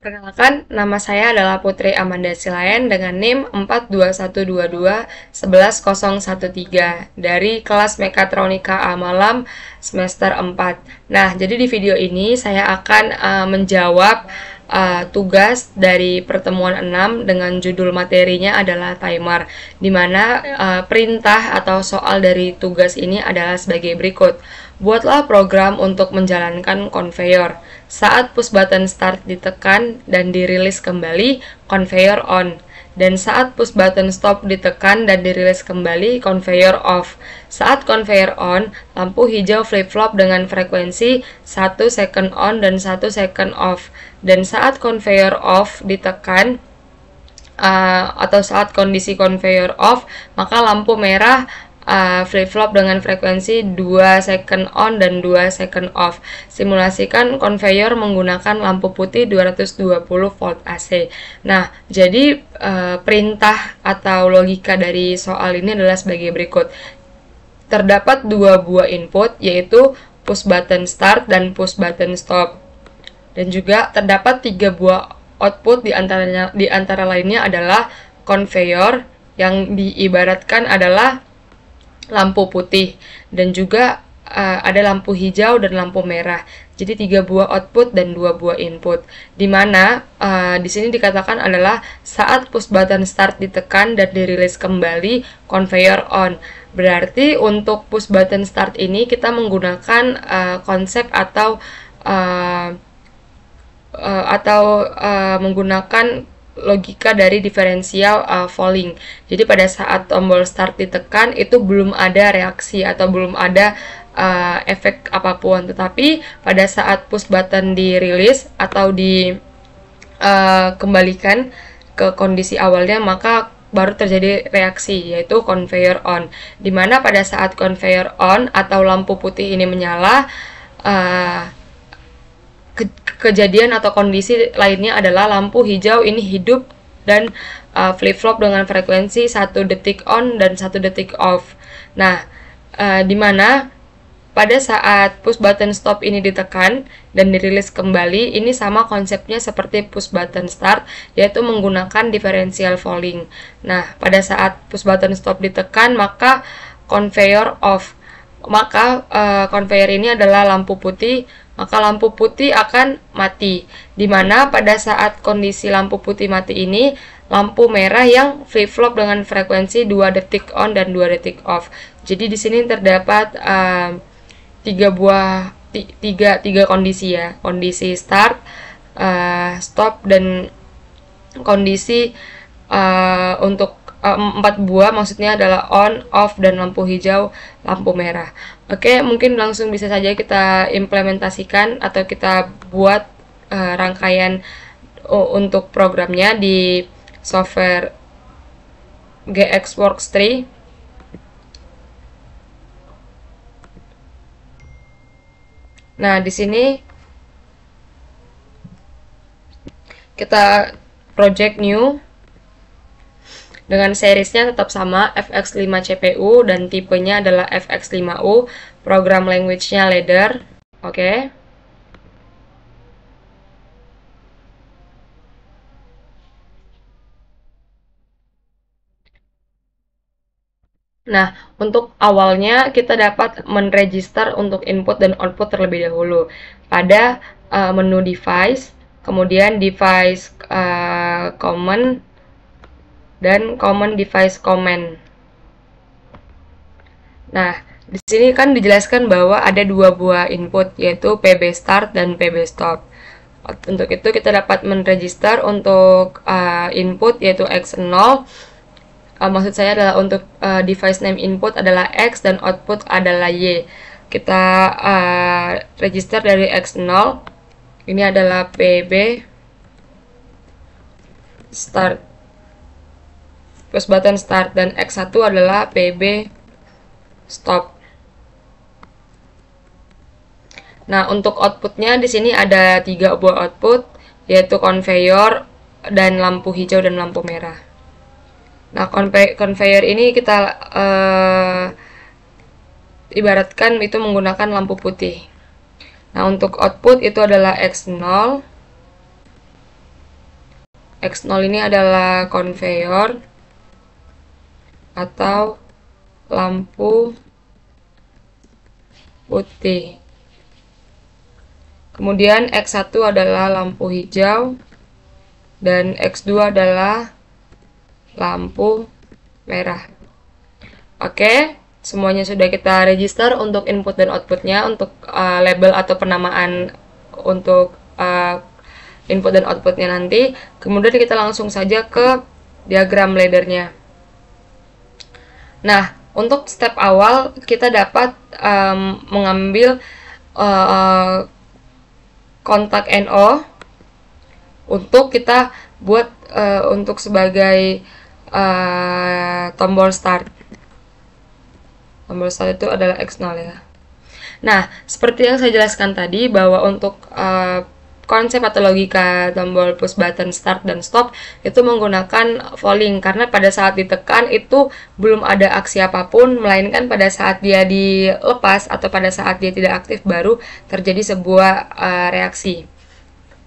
Perkenalkan, nama saya adalah Putri Amanda Silayan dengan NIM 42122-11013 dari kelas Mekatronika A Malam semester 4. Nah, jadi di video ini saya akan menjawab tugas dari pertemuan 6 dengan judul materinya adalah timer, di mana perintah atau soal dari tugas ini adalah sebagai berikut. Buatlah program untuk menjalankan konveyor. Saat push button start ditekan dan dirilis kembali, konveyor on. Dan saat push button stop ditekan dan dirilis kembali, konveyor off. Saat konveyor on, lampu hijau flip-flop dengan frekuensi 1 second on dan 1 second off. Dan saat konveyor off ditekan, atau saat kondisi konveyor off, maka lampu merah flip-flop dengan frekuensi 2 second on dan 2 second off. Simulasikan konveyor menggunakan lampu putih 220 volt AC. Nah, jadi perintah atau logika dari soal ini adalah sebagai berikut. Terdapat dua buah input, yaitu push button start dan push button stop. Dan juga terdapat 3 buah output, di antara lainnya adalah konveyor yang diibaratkan adalah lampu putih, dan juga ada lampu hijau dan lampu merah. Jadi 3 buah output dan 2 buah input. Di mana di sini dikatakan adalah saat push button start ditekan dan dirilis kembali, konveyor on. Berarti untuk push button start ini kita menggunakan konsep atau menggunakan logika dari diferensial falling. Jadi pada saat tombol start ditekan itu belum ada reaksi atau belum ada efek apapun, tetapi pada saat push button dirilis atau dikembalikan ke kondisi awalnya, maka baru terjadi reaksi, yaitu konveyor on. Dimana pada saat konveyor on atau lampu putih ini menyala, kejadian atau kondisi lainnya adalah lampu hijau ini hidup dan flip-flop dengan frekuensi 1 detik on dan 1 detik off. Nah, dimana pada saat push button stop ini ditekan dan dirilis kembali, ini sama konsepnya seperti push button start, yaitu menggunakan differential falling. Nah, pada saat push button stop ditekan, maka konveyor off. Maka konveyor ini adalah lampu putih, maka lampu putih akan mati. Dimana pada saat kondisi lampu putih mati ini, lampu merah yang flip-flop dengan frekuensi 2 detik on dan 2 detik off. Jadi di sini terdapat tiga kondisi ya, kondisi start, stop, dan kondisi untuk 4 buah, maksudnya adalah on, off, dan lampu hijau, lampu merah. Oke, mungkin langsung bisa saja kita implementasikan atau kita buat rangkaian untuk programnya di software GXWorks 3. Nah, di sini kita project new dengan seriesnya tetap sama, FX5 CPU, dan tipenya adalah FX5U, program language-nya ladder. Oke. Nah, untuk awalnya kita dapat menregister untuk input dan output terlebih dahulu pada menu device, kemudian device common, dan common device command. Nah, di sini kan dijelaskan bahwa ada 2 buah input, yaitu PB start dan PB stop. Untuk itu kita dapat menregister untuk input yaitu X0. Maksud saya adalah untuk device name input adalah X dan output adalah Y. Kita register dari X0. Ini adalah PB start, push button start, dan X1 adalah PB stop. Nah, untuk outputnya di sini ada 3 buah output, yaitu konveyor dan lampu hijau dan lampu merah. Nah, konveyor ini kita ibaratkan itu menggunakan lampu putih. Nah, untuk output itu adalah X0, X0 ini adalah konveyor atau lampu putih. Kemudian X1 adalah lampu hijau dan X2 adalah lampu merah. Oke, semuanya sudah kita register untuk input dan outputnya, untuk label atau penamaan untuk input dan outputnya nanti. Kemudian kita langsung saja ke diagram laddernya. Nah, untuk step awal kita dapat mengambil kontak NO untuk kita buat untuk sebagai tombol start. Tombol start itu adalah X0 ya. Nah, seperti yang saya jelaskan tadi bahwa untuk konsep atau logika tombol push button start dan stop itu menggunakan falling, karena pada saat ditekan itu belum ada aksi apapun, melainkan pada saat dia dilepas atau pada saat dia tidak aktif baru terjadi sebuah reaksi.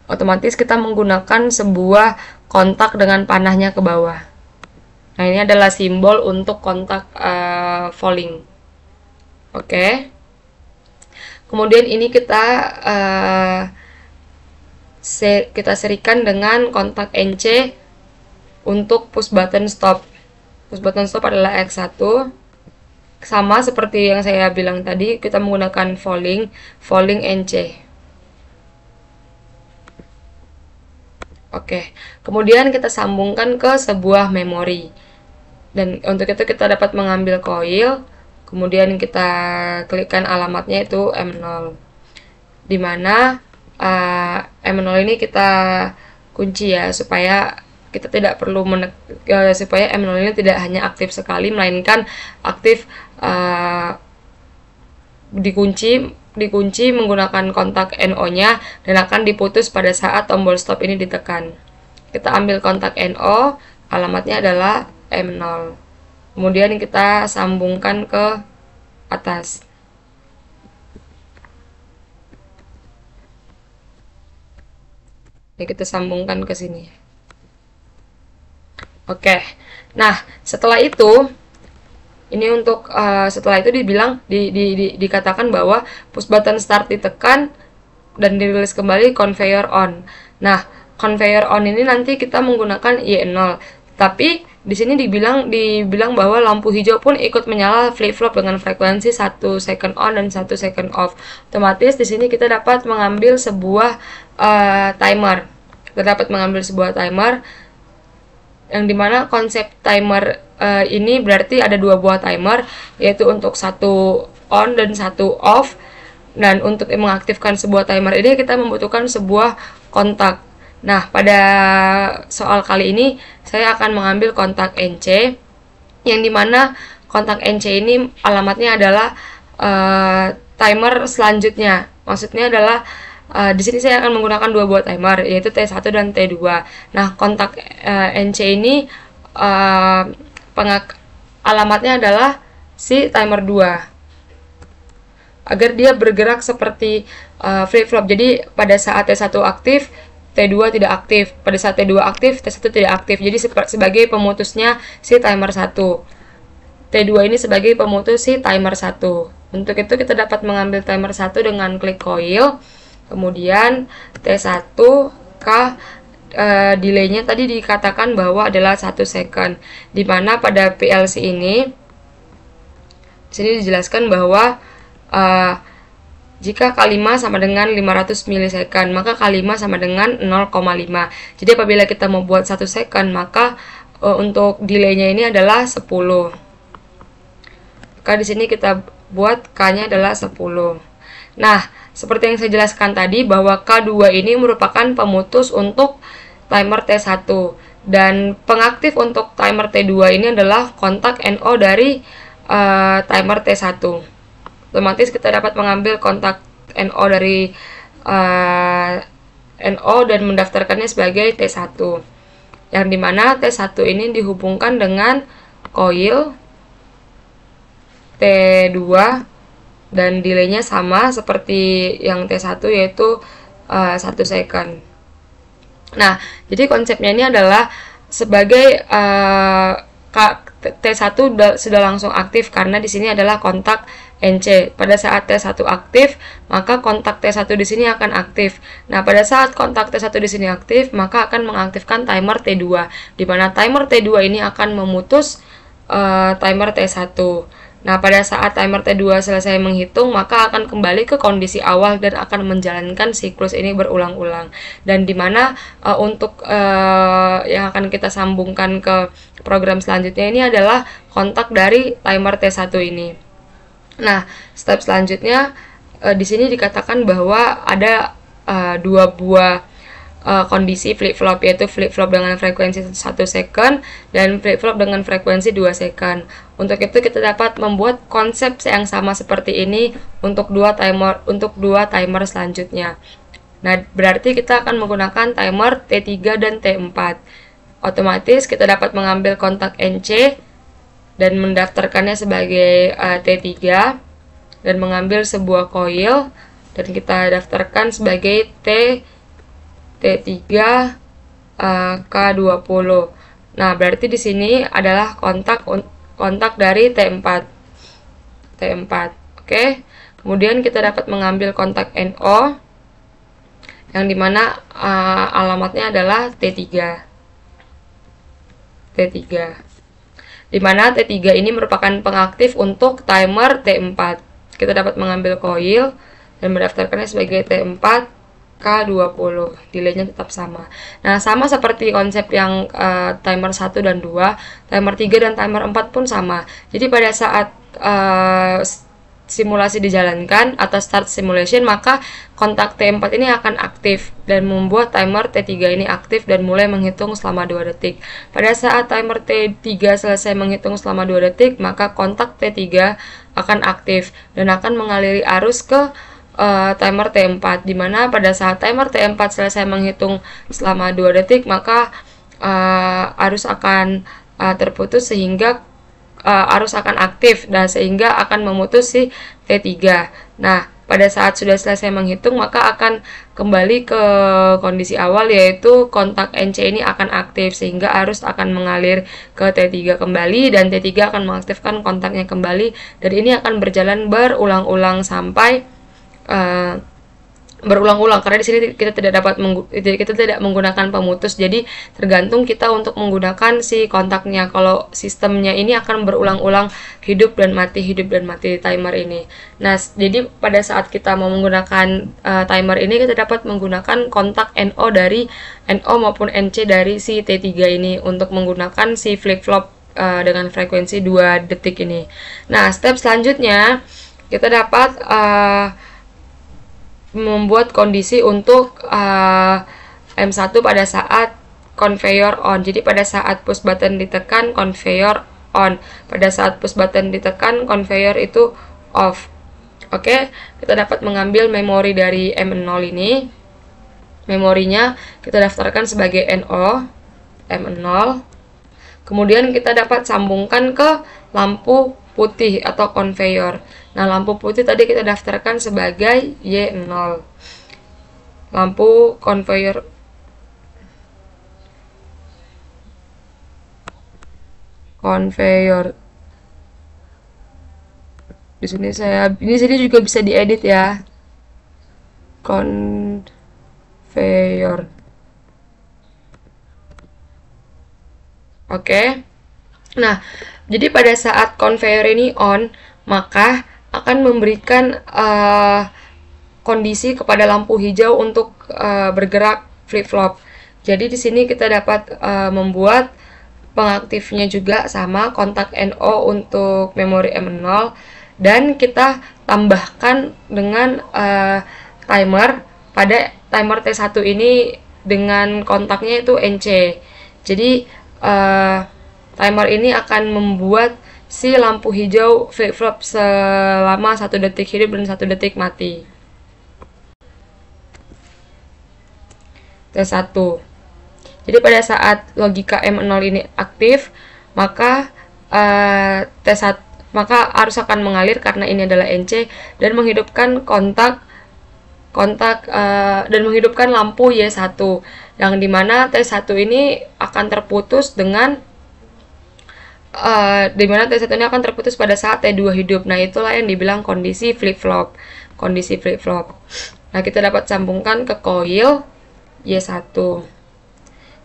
Otomatis kita menggunakan sebuah kontak dengan panahnya ke bawah. Nah, ini adalah simbol untuk kontak falling. Oke. Kemudian ini kita serikan dengan kontak NC untuk push button stop. Push button stop adalah X1. Sama seperti yang saya bilang tadi, kita menggunakan falling NC. Oke, kemudian kita sambungkan ke sebuah memori. Dan untuk itu kita dapat mengambil coil, kemudian kita klikkan alamatnya itu M0. Dimana M0 ini kita kunci ya, supaya kita tidak perlu supaya M0 ini tidak hanya aktif sekali, melainkan aktif dikunci menggunakan kontak NO-nya dan akan diputus pada saat tombol stop ini ditekan. Kita ambil kontak NO, alamatnya adalah M0. Kemudian kita sambungkan ke atas. Ini kita sambungkan ke sini. Oke. Nah, setelah itu ini untuk setelah itu dikatakan bahwa push button start ditekan dan dirilis kembali conveyor on. Nah, conveyor on ini nanti kita menggunakan Y0. Tapi di sini dibilang bahwa lampu hijau pun ikut menyala flip-flop dengan frekuensi 1 second on dan 1 second off. Otomatis di sini kita dapat mengambil sebuah timer. Kita dapat mengambil sebuah timer yang dimana konsep timer ini berarti ada dua buah timer, yaitu untuk satu on dan satu off. Dan untuk mengaktifkan sebuah timer ini kita membutuhkan sebuah kontak. Nah, pada soal kali ini saya akan mengambil kontak NC, yang dimana kontak NC ini alamatnya adalah timer selanjutnya. Maksudnya adalah di sini saya akan menggunakan dua buah timer, yaitu T1 dan T2. Nah, kontak NC ini alamatnya adalah si timer 2. Agar dia bergerak seperti flip-flop. Jadi pada saat T1 aktif, T2 tidak aktif. Pada saat T2 aktif, T1 tidak aktif. Jadi sebagai pemutusnya si timer 1. T2 ini sebagai pemutus si timer 1. Untuk itu kita dapat mengambil timer 1 dengan klik coil. Kemudian T1 delaynya tadi dikatakan bahwa adalah 1 second. Dimana pada PLC ini di sini dijelaskan bahwa jika K5 sama dengan 500 milisecond, maka K5 sama dengan 0,5. Jadi apabila kita membuat 1 second, maka untuk delaynya ini adalah 10. Maka di sini kita buat K-nya adalah 10. Nah, seperti yang saya jelaskan tadi bahwa K2 ini merupakan pemutus untuk timer T1. Dan pengaktif untuk timer T2 ini adalah kontak NO dari timer T1. Otomatis kita dapat mengambil kontak NO dari NO dan mendaftarkannya sebagai T1, yang dimana T1 ini dihubungkan dengan coil T2 dan delaynya sama seperti yang T1, yaitu 1 second. Nah, jadi konsepnya ini adalah sebagai T1 sudah langsung aktif karena di sini adalah kontak NC. Pada saat T1 aktif, maka kontak T1 di sini akan aktif. Nah, pada saat kontak T1 di sini aktif, maka akan mengaktifkan timer T2, di mana timer T2 ini akan memutus timer T1. Nah, pada saat timer T2 selesai menghitung, maka akan kembali ke kondisi awal dan akan menjalankan siklus ini berulang-ulang. Dan dimana untuk yang akan kita sambungkan ke program selanjutnya ini adalah kontak dari timer T1 ini. Nah, step selanjutnya di sini dikatakan bahwa ada dua buah kondisi flip-flop, yaitu flip-flop dengan frekuensi 1 second dan flip-flop dengan frekuensi 2 second. Untuk itu kita dapat membuat konsep yang sama seperti ini untuk dua timer selanjutnya. Nah, berarti kita akan menggunakan timer T3 dan T4. Otomatis kita dapat mengambil kontak NC dan mendaftarkannya sebagai T3 dan mengambil sebuah coil dan kita daftarkan sebagai T3 K20. Nah, berarti di sini adalah kontak dari T4. Oke. Kemudian kita dapat mengambil kontak NO yang dimana alamatnya adalah T3. Dimana T3 ini merupakan pengaktif untuk timer T4. Kita dapat mengambil coil dan mendaftarkannya sebagai T4 K20, delaynya tetap sama. Nah, sama seperti konsep yang timer 1 dan 2, timer 3 dan timer 4 pun sama. Jadi pada saat simulasi dijalankan atau start simulation, maka kontak T4 ini akan aktif dan membuat timer T3 ini aktif dan mulai menghitung selama 2 detik. Pada saat timer T3 selesai menghitung selama 2 detik, maka kontak T3 akan aktif dan akan mengaliri arus ke timer T4, dimana pada saat timer T4 selesai menghitung selama 2 detik, maka arus akan terputus sehingga arus akan aktif dan sehingga akan memutus si T3. Nah, pada saat sudah selesai menghitung, maka akan kembali ke kondisi awal, yaitu kontak NC ini akan aktif sehingga arus akan mengalir ke T3 kembali dan T3 akan mengaktifkan kontaknya kembali, dan ini akan berjalan berulang-ulang sampai berulang-ulang, karena di sini kita tidak menggunakan pemutus, jadi tergantung kita untuk menggunakan si kontaknya. Kalau sistemnya ini akan berulang-ulang hidup dan mati timer ini. Nah, jadi pada saat kita mau menggunakan timer ini, kita dapat menggunakan kontak NO maupun NC dari si T3 ini untuk menggunakan si flip-flop dengan frekuensi 2 detik ini. Nah, step selanjutnya kita dapat membuat kondisi untuk M1 pada saat conveyor on. Jadi pada saat push button ditekan, conveyor on. Pada saat push button ditekan, conveyor itu off. Oke, kita dapat mengambil memori dari M0 ini. Memorinya kita daftarkan sebagai NO M0. Kemudian kita dapat sambungkan ke lampu putih atau conveyor. Nah, lampu putih tadi kita daftarkan sebagai Y0. Lampu conveyor di sini juga bisa diedit ya. Conveyor. Oke. Nah, jadi pada saat conveyor ini on, maka akan memberikan kondisi kepada lampu hijau untuk bergerak flip-flop. Jadi di sini kita dapat membuat pengaktifnya juga sama, kontak NO untuk memori M0, dan kita tambahkan dengan timer pada timer T1 ini dengan kontaknya itu NC. Jadi timer ini akan membuat si lampu hijau flip-flop selama 1 detik hidup dan 1 detik mati. T1. Jadi pada saat logika M0 ini aktif, maka arus akan mengalir karena ini adalah NC dan menghidupkan dan menghidupkan lampu Y1. yang dimana T1 ini akan terputus dengan dimana T1 ini akan terputus pada saat T2 hidup. Nah, itulah yang dibilang kondisi flip-flop. Kondisi flip-flop. Nah, kita dapat sambungkan ke coil Y1.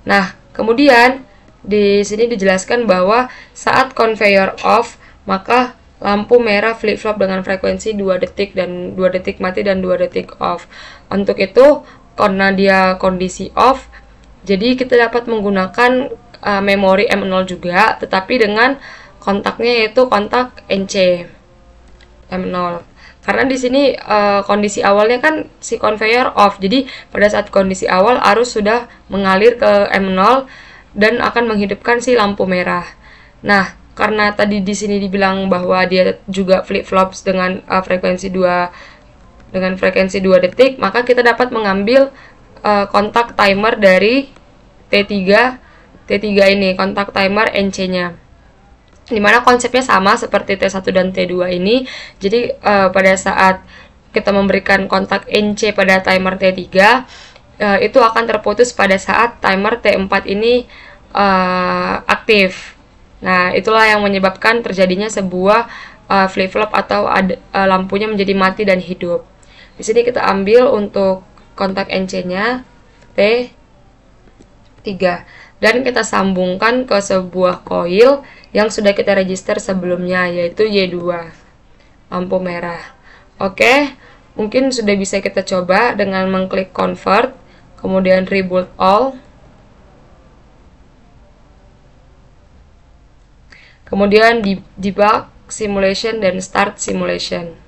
Nah, kemudian di sini dijelaskan bahwa saat conveyor off, maka lampu merah flip-flop dengan frekuensi 2 detik dan 2 detik mati dan 2 detik off. Untuk itu, karena dia kondisi off, jadi kita dapat menggunakan memori M0 juga, tetapi dengan kontaknya yaitu kontak NC M0. Karena di sini kondisi awalnya kan si conveyor off, jadi pada saat kondisi awal arus sudah mengalir ke M0 dan akan menghidupkan si lampu merah. Nah, karena tadi di sini dibilang bahwa dia juga flip-flops dengan frekuensi 2 detik, maka kita dapat mengambil kontak timer dari T3 ini, kontak timer NC-nya. Dimana konsepnya sama seperti T1 dan T2 ini. Jadi pada saat kita memberikan kontak NC pada timer T3, itu akan terputus pada saat timer T4 ini aktif. Nah, itulah yang menyebabkan terjadinya sebuah flip-flop atau lampunya menjadi mati dan hidup. Di sini kita ambil untuk kontak NC-nya T3 dan kita sambungkan ke sebuah coil yang sudah kita register sebelumnya, yaitu Y2, lampu merah. Oke, mungkin sudah bisa kita coba dengan mengklik convert, kemudian reboot all, kemudian debug simulation dan start simulation.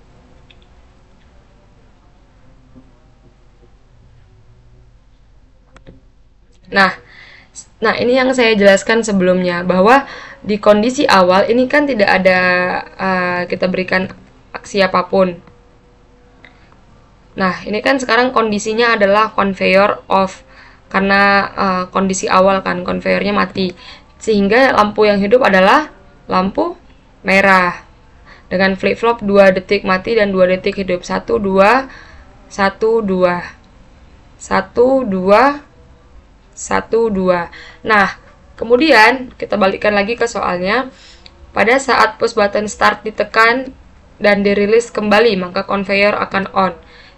Nah, ini yang saya jelaskan sebelumnya, bahwa di kondisi awal ini kan tidak ada kita berikan aksi apapun. Nah, ini kan sekarang kondisinya adalah conveyor off, karena kondisi awal kan, conveyornya mati. Sehingga lampu yang hidup adalah lampu merah. Dengan flip-flop 2 detik mati dan 2 detik hidup. 1, 2, 1, 2. 1, 2, 1, 2. Nah, kemudian kita balikkan lagi ke soalnya. Pada saat push button start ditekan dan dirilis kembali, maka conveyor akan on.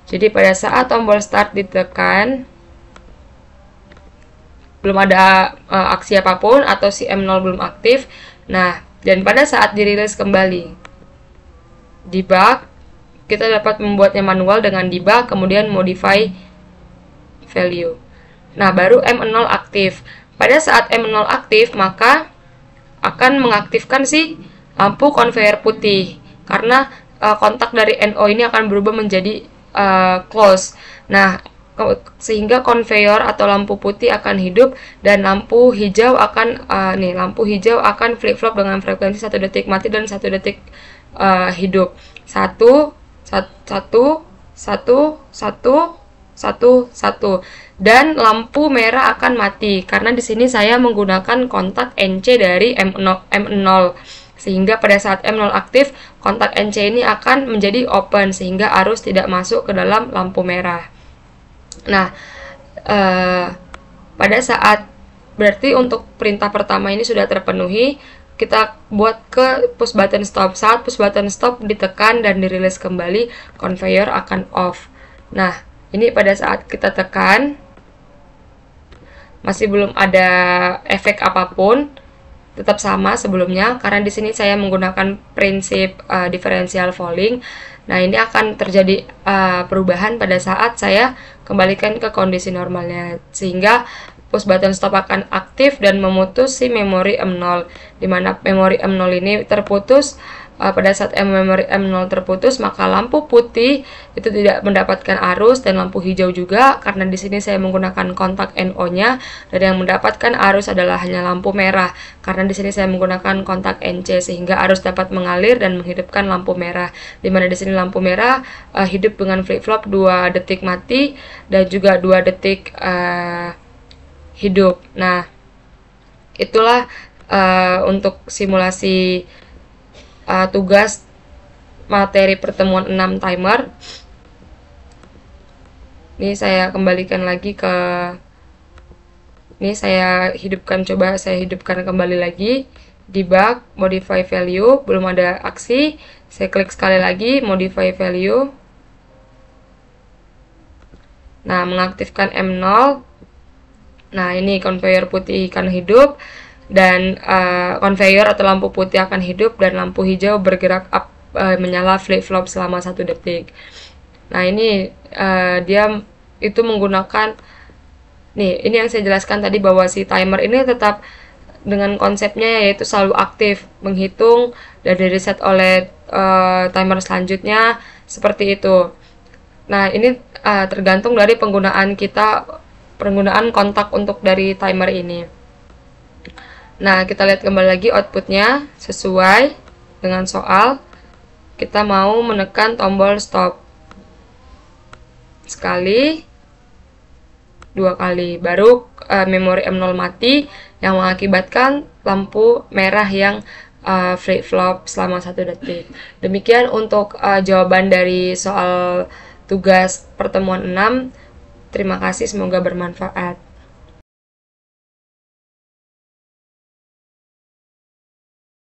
Jadi pada saat tombol start ditekan, belum ada aksi apapun atau si M0 belum aktif. Nah, dan pada saat dirilis kembali, debug, kita dapat membuatnya manual dengan debug, kemudian modify value. Nah, baru M0 aktif. Pada saat M0 aktif, maka akan mengaktifkan si lampu conveyor putih. Karena kontak dari NO ini akan berubah menjadi close. Nah, sehingga conveyor atau lampu putih akan hidup dan lampu hijau akan lampu hijau akan flip-flop dengan frekuensi 1 detik mati dan 1 detik hidup. 1 dan lampu merah akan mati karena di sini saya menggunakan kontak NC dari M0 sehingga pada saat M0 aktif kontak NC ini akan menjadi open sehingga arus tidak masuk ke dalam lampu merah. Nah, pada saat berarti untuk perintah pertama ini sudah terpenuhi, kita buat ke push button stop. Saat push button stop ditekan dan dirilis kembali, conveyor akan off. Nah, ini pada saat kita tekan masih belum ada efek apapun, tetap sama sebelumnya karena di sini saya menggunakan prinsip differential falling. Nah, ini akan terjadi perubahan pada saat saya kembalikan ke kondisi normalnya sehingga push button stop akan aktif dan memutus si memori M0, di mana memori M0 ini terputus. Pada saat memori M0 terputus, maka lampu putih itu tidak mendapatkan arus dan lampu hijau juga karena di sini saya menggunakan kontak NO-nya dan yang mendapatkan arus adalah hanya lampu merah karena di sini saya menggunakan kontak NC sehingga arus dapat mengalir dan menghidupkan lampu merah. Di mana di sini lampu merah hidup dengan flip-flop 2 detik mati dan juga 2 detik hidup. Nah, itulah untuk simulasi tugas materi pertemuan 6 timer. Ini saya kembalikan lagi ke Ini saya hidupkan, coba saya hidupkan kembali lagi. Debug, modify value, belum ada aksi. Saya klik sekali lagi, modify value. Nah, mengaktifkan M0. Nah, ini conveyor putih akan hidup, dan conveyor atau lampu putih akan hidup, dan lampu hijau bergerak up, menyala flip-flop selama 1 detik. Nah, ini dia itu menggunakan, nih, ini yang saya jelaskan tadi, bahwa si timer ini tetap dengan konsepnya yaitu selalu aktif, menghitung dan di-reset oleh timer selanjutnya, seperti itu. Nah, ini tergantung dari penggunaan kontak untuk dari timer ini. Nah, kita lihat kembali lagi outputnya sesuai dengan soal. Kita mau menekan tombol stop sekali, 2 kali, baru memori M0 mati, yang mengakibatkan lampu merah yang flip-flop selama 1 detik. Demikian untuk jawaban dari soal tugas pertemuan 6. Terima kasih, semoga bermanfaat.